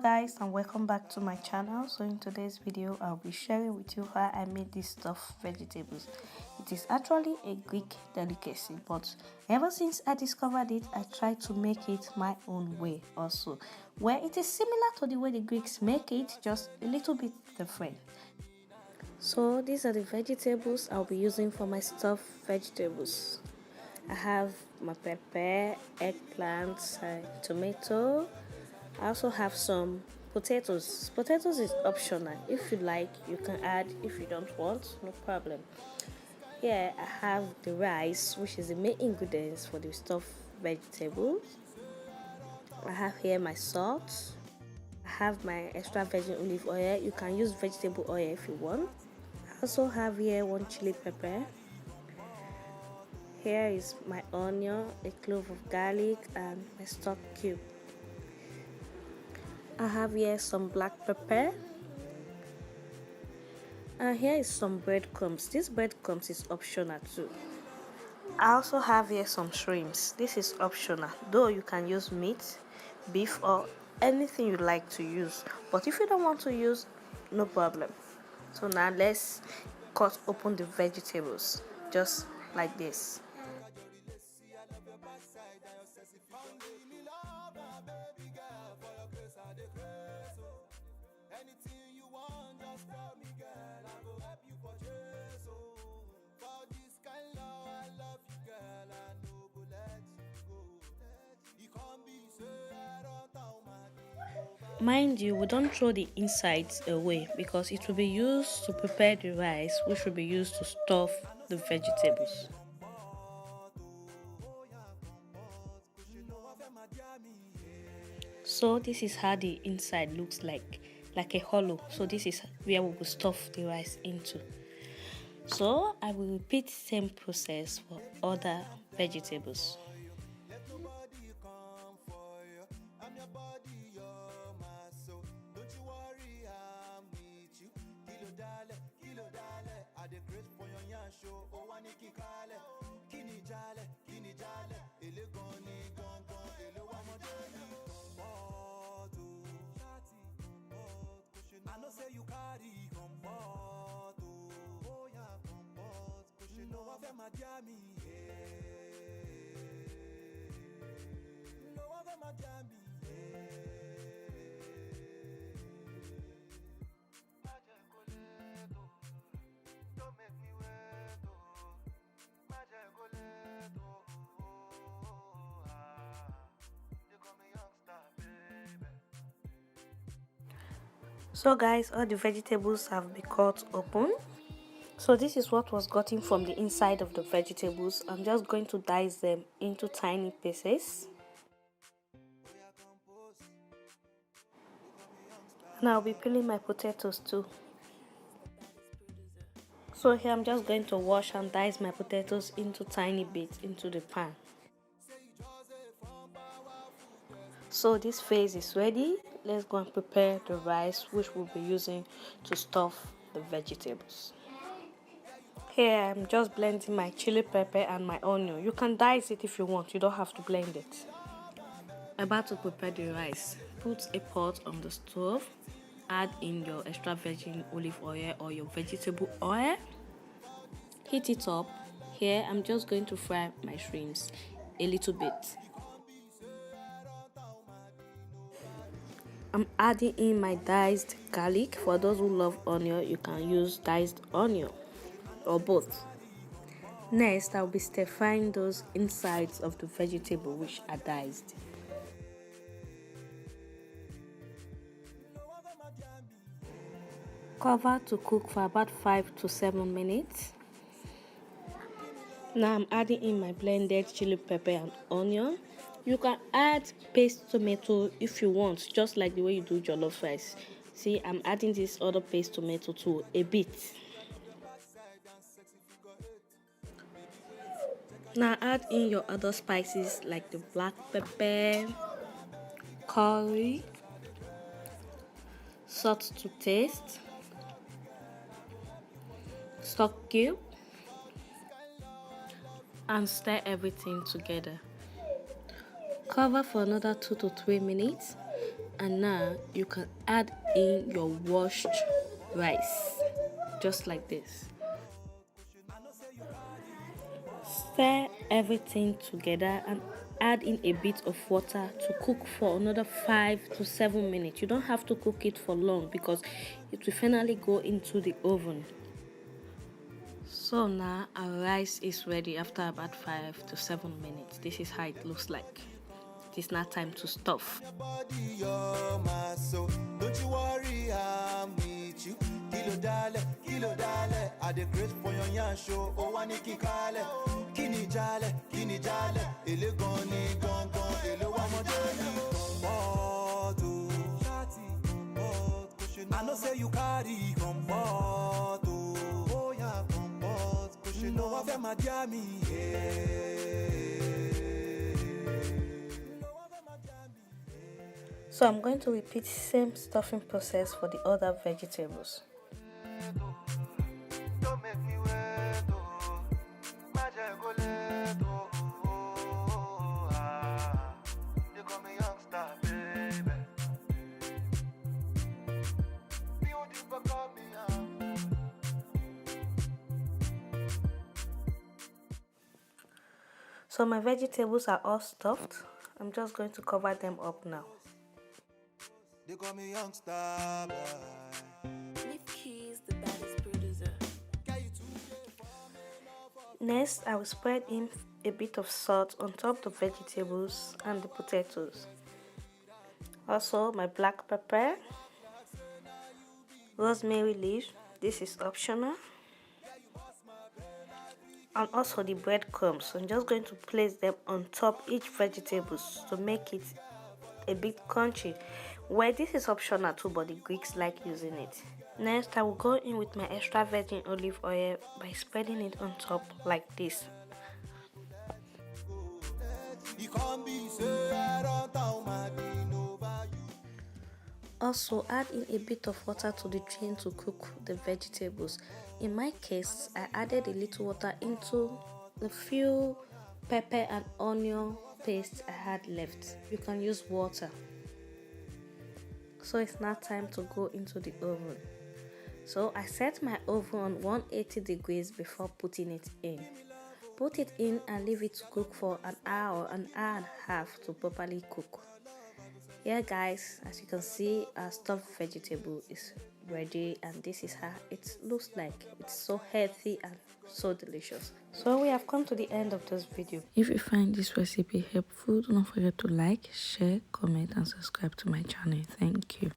guys, and welcome back to my channel. So in today's video I'll be sharing with you how I made this stuffed vegetables. It is actually a Greek delicacy, but ever since I discovered it, I tried to make it my own way also, where it is similar to the way the Greeks make it, just a little bit different. So these are the vegetables I'll be using for my stuffed vegetables. I have my pepper, eggplant, tomato. I also have some potatoes. Potatoes is optional. If you like, you can add. If you don't want, no problem. Here I have the rice, which is the main ingredients for the stuffed vegetables. I have here my salt. I have my extra virgin olive oil. You can use vegetable oil if you want. I also have here one chili pepper. Here is my onion, a clove of garlic, and my stock cube. I have here some black pepper. And here is some breadcrumbs. This breadcrumbs is optional too. I also have here some shrimps. This is optional, though you can use meat, beef, or anything you like to use. But if you don't want to use, no problem. So now let's cut open the vegetables, just like this. Mind you, we don't throw the insides away because it will be used to prepare the rice, which will be used to stuff the vegetables. So this is how the inside looks like a hollow. So this is where we will stuff the rice into. So I will repeat the same process for other vegetables. So guys, all the vegetables have been cut open. So this is what was gotten from the inside of the vegetables. I'm just going to dice them into tiny pieces. And I'll be peeling my potatoes too. So here I'm just going to wash and dice my potatoes into tiny bits into the pan. So this phase is ready. Let's go and prepare the rice, which we'll be using to stuff the vegetables. Here I'm just blending my chili pepper and my onion. You can dice it if you want, you don't have to blend it. About to prepare the rice. Put a pot on the stove. Add in your extra virgin olive oil or your vegetable oil. Heat it up. Here I'm just going to fry my shrimps a little bit. I'm adding in my diced garlic. For those who love onion, you can use diced onion or both. Next, I'll be stir frying those insides of the vegetable which are diced. Cover to cook for about 5 to 7 minutes. Now I'm adding in my blended chili pepper and onion. You can add paste tomato if you want, just like the way you do jollof rice. See, I'm adding this other paste tomato too, a bit. Now add in your other spices like the black pepper, curry, salt to taste, stock cube, and stir everything together. Cover for another 2 to 3 minutes. And now you can add in your washed rice, just like this. Stir everything together and add in a bit of water to cook for another 5 to 7 minutes. You don't have to cook it for long because it will finally go into the oven. So now our rice is ready after about 5 to 7 minutes. This is how it looks like. It is now time to stuff. Don't you worry, I'm with you. Kilo dale, I dey great for your yan show. Oh, wani kikale, kini jale, ele goni gongon, ele wamodeli. I know say you carry comfort, oh yeah, comfort. Cause you know I've my diami, So I'm going to repeat same stuffing process for the other vegetables. Don't make me wait, magic go let, you call me youngster, baby. Beautiful, call me young. So my vegetables are all stuffed. I'm just going to cover them up now. They call me youngster, boy. He's the baddest producer. Next, I will spread in a bit of salt on top the vegetables and the potatoes. Also, my black pepper, rosemary leaves, this is optional, and also the breadcrumbs. So I'm just going to place them on top each vegetables to make it a bit crunchy. Well, this is optional too, but the Greeks like using it. Next, I will go in with my extra virgin olive oil by spreading it on top like this. Also, add in a bit of water to the drain to cook the vegetables. In my case, I added a little water into the few pepper and onion paste I had left. You can use water. So it's now time to go into the oven. So I set my oven on 180 degrees before putting it in. Put it in and leave it to cook for an hour and a half to properly cook. Yeah guys, as you can see, our stuffed vegetable is ready and this is how it looks like. It's so healthy and so delicious. So we have come to the end of this video. If you find this recipe helpful, don't forget to like, share, comment and subscribe to my channel. Thank you.